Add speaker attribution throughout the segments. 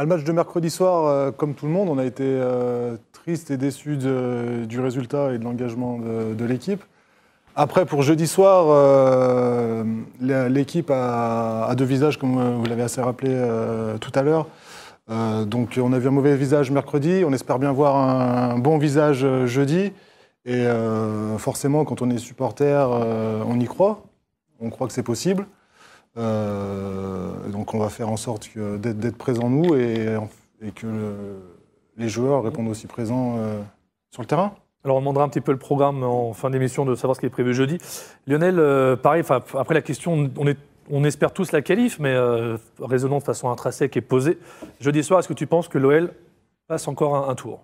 Speaker 1: Le match de mercredi soir, comme tout le monde, on a été triste et déçu du résultat et de l'engagement de l'équipe. Après, pour jeudi soir, l'équipe a deux visages, comme vous l'avez assez rappelé tout à l'heure. Donc on a vu un mauvais visage mercredi, on espère bien voir un bon visage jeudi. Et forcément, quand on est supporter, on y croit. On croit que c'est possible. Donc on va faire en sorte d'être présents nous et que les joueurs répondent aussi présents sur le terrain.
Speaker 2: Alors on demandera un petit peu le programme en fin d'émission de savoir ce qui est prévu jeudi. Lionel, pareil, après la question, on espère tous la qualif, mais raisonnons de façon intrinsèque et posée. Jeudi soir, est-ce que tu penses que l'OL passe encore un tour ?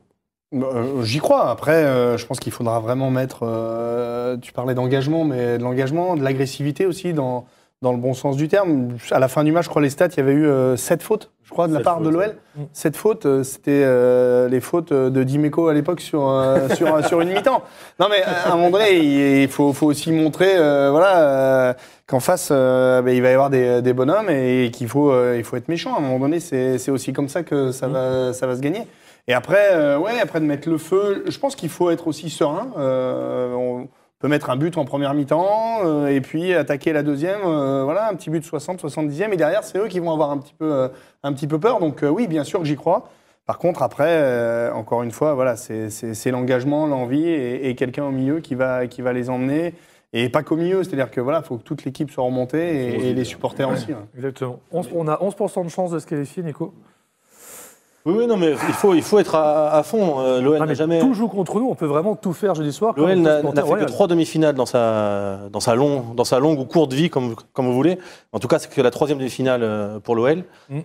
Speaker 3: J'y crois. Après, je pense qu'il faudra vraiment mettre, tu parlais d'engagement, mais de l'engagement, de l'agressivité aussi dans le bon sens du terme. À la fin du match, je crois les stats, il y avait eu 7 fautes, je crois, de la part de l'OL. 7 fautes, c'était les fautes de Dimeco à l'époque sur une mi-temps. Non mais à un moment donné, il faut aussi montrer qu'en face, il va y avoir des bonhommes et qu'il faut être méchant. À un moment donné, c'est aussi comme ça que ça va se gagner. Et après, après de mettre le feu, je pense qu'il faut être aussi serein. On peut mettre un but en première mi-temps et puis attaquer la deuxième, un petit but 60, 70e. Et derrière, c'est eux qui vont avoir un petit peu peur. Donc oui, bien sûr que j'y crois. Par contre, après, encore une fois, c'est l'engagement, l'envie et quelqu'un au milieu qui va les emmener. Et pas qu'au milieu, c'est-à-dire que faut que toute l'équipe soit remontée et les supporters aussi. Ouais.
Speaker 2: Exactement. On a 11% de chance de se qualifier, Nico.
Speaker 4: Oui, non, mais il faut être à fond. L'OL n'a jamais.
Speaker 2: Tout joue contre nous, on peut vraiment tout faire jeudi soir.
Speaker 4: L'OL n'a fait que 3 demi-finales dans sa longue ou courte vie, comme vous voulez. En tout cas, c'est que la 3e demi-finale pour l'OL.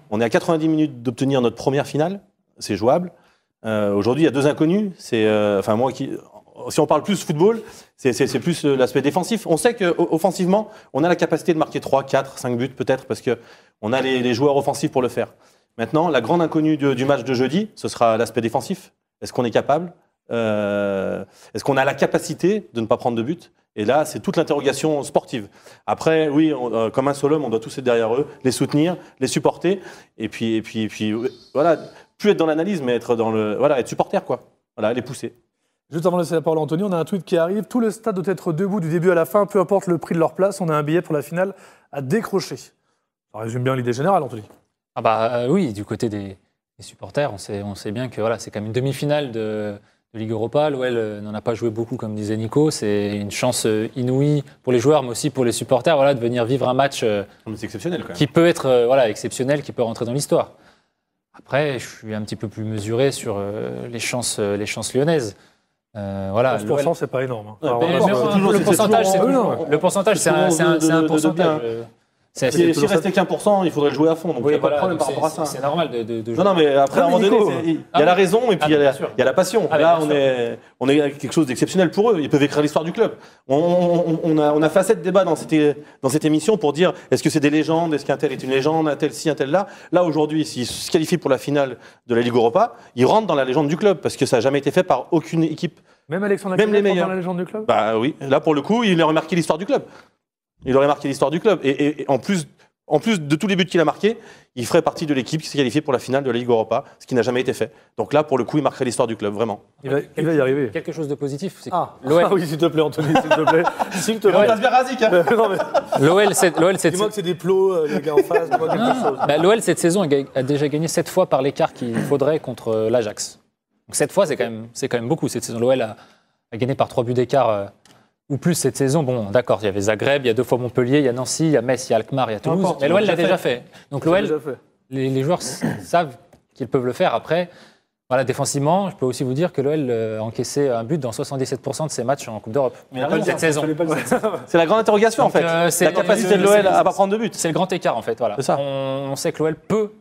Speaker 4: On est à 90 minutes d'obtenir notre première finale. C'est jouable. Aujourd'hui, il y a 2 inconnus. Si on parle plus football, c'est plus l'aspect défensif. On sait qu'offensivement, on a la capacité de marquer 3, 4, 5 buts peut-être, parce qu'on a les joueurs offensifs pour le faire. Maintenant, la grande inconnue du match de jeudi, ce sera l'aspect défensif. Est-ce qu'on est capable Est-ce qu'on a la capacité de ne pas prendre de but? Et là, c'est toute l'interrogation sportive. Après, oui, comme un seul homme, on doit tous être derrière eux, les soutenir, les supporter. Et puis voilà, plus être dans l'analyse, mais être être supporter, quoi. Voilà, les pousser.
Speaker 2: Juste avant de laisser la parole à Anthony, on a un tweet qui arrive. Tout le stade doit être debout du début à la fin, peu importe le prix de leur place. On a un billet pour la finale à décrocher. Ça résume bien l'idée générale, Anthony.
Speaker 5: Oui, du côté des supporters, on sait bien que c'est quand même une demi-finale de Ligue Europa. L'OL n'en a pas joué beaucoup, comme disait Nico. C'est une chance inouïe pour les joueurs, mais aussi pour les supporters, de venir vivre un match
Speaker 4: c'est exceptionnel, quand même.
Speaker 5: Qui peut être exceptionnel, qui peut rentrer dans l'histoire. Après, je suis un petit peu plus mesuré sur les chances lyonnaises.
Speaker 2: 11%, c'est pas énorme.
Speaker 5: Le pourcentage, c'est un pourcentage.
Speaker 4: S'il restait qu'1%, il faudrait le jouer à fond. Donc il n'y a pas de problème par rapport à ça.
Speaker 5: C'est normal de jouer.
Speaker 4: Non, mais après, à un moment donné, il y a la raison et puis il y a la passion. Là, on est quelque chose d'exceptionnel pour eux. Ils peuvent écrire l'histoire du club. On a fait assez de débats dans cette émission pour dire est-ce que c'est des légendes, est-ce qu'un tel est une légende, un tel ci, un tel là. Là, aujourd'hui, s'ils se qualifient pour la finale de la Ligue Europa, ils rentrent dans la légende du club parce que ça n'a jamais été fait par aucune équipe.
Speaker 2: Même Alexandre
Speaker 4: Même les meilleurs.
Speaker 2: Dans la légende du club.
Speaker 4: Bah oui. Là, pour le coup, il aurait marqué l'histoire du club. Il aurait marqué l'histoire du club. Et en plus de tous les buts qu'il a marqués, il ferait partie de l'équipe qui s'est qualifiée pour la finale de la Ligue Europa, ce qui n'a jamais été fait. Donc là, pour le coup, il marquerait l'histoire du club, vraiment.
Speaker 2: Il va y arriver.
Speaker 5: Quelque chose de positif, c'est
Speaker 2: oui, s'il te plaît, Anthony, s'il te plaît. S'il te plaît.
Speaker 4: On passe bien Razik, hein.
Speaker 5: L'OL,
Speaker 2: dis-moi que c'est des plots, les gars en face.
Speaker 5: L'OL, cette saison, a déjà gagné 7 fois par l'écart qu'il faudrait contre l'Ajax. Donc 7 fois, c'est quand même beaucoup cette saison. L'OL a gagné par 3 buts d'écart. Ou plus cette saison, bon, d'accord, il y avait Zagreb, il y a 2 fois Montpellier, il y a Nancy, il y a Metz, il y a Alkmaar, il y a Toulouse. Mais l'OL l'a déjà fait. Donc l'OL, les joueurs savent qu'ils peuvent le faire. Après, défensivement, je peux aussi vous dire que l'OL a encaissé un but dans 77% de ses matchs en Coupe d'Europe cette saison.
Speaker 4: C'est la grande interrogation, en fait. La capacité de l'OL à ne pas prendre de but.
Speaker 5: C'est le grand écart, en fait. Voilà.
Speaker 4: C'est ça.
Speaker 5: On sait que l'OL peut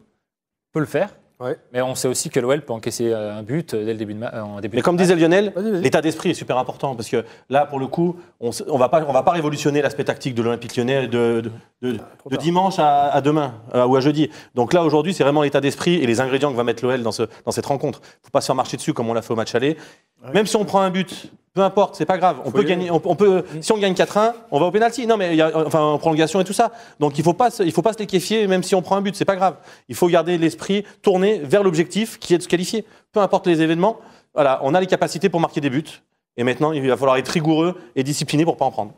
Speaker 5: le faire. Ouais. Mais on sait aussi que l'OL peut encaisser un but dès le début de
Speaker 4: Mais comme disait Lionel, l'état d'esprit est super important parce que là, pour le coup, on va pas révolutionner l'aspect tactique de l'Olympique Lyonnais de dimanche à demain ou à jeudi. Donc là, aujourd'hui, c'est vraiment l'état d'esprit et les ingrédients que va mettre l'OL dans cette rencontre. Il ne faut pas se faire marcher dessus comme on l'a fait au match aller. Ouais. Même si on prend un but, Peu importe, c'est pas grave. On peut gagner. On peut, si on gagne 4-1, on va au pénalty. Non, mais en prolongation et tout ça. Donc il faut pas se liquéfier, même si on prend un but, c'est pas grave. Il faut garder l'esprit tourné vers l'objectif qui est de se qualifier. Peu importe les événements. Voilà, on a les capacités pour marquer des buts. Et maintenant, il va falloir être rigoureux et discipliné pour pas en prendre.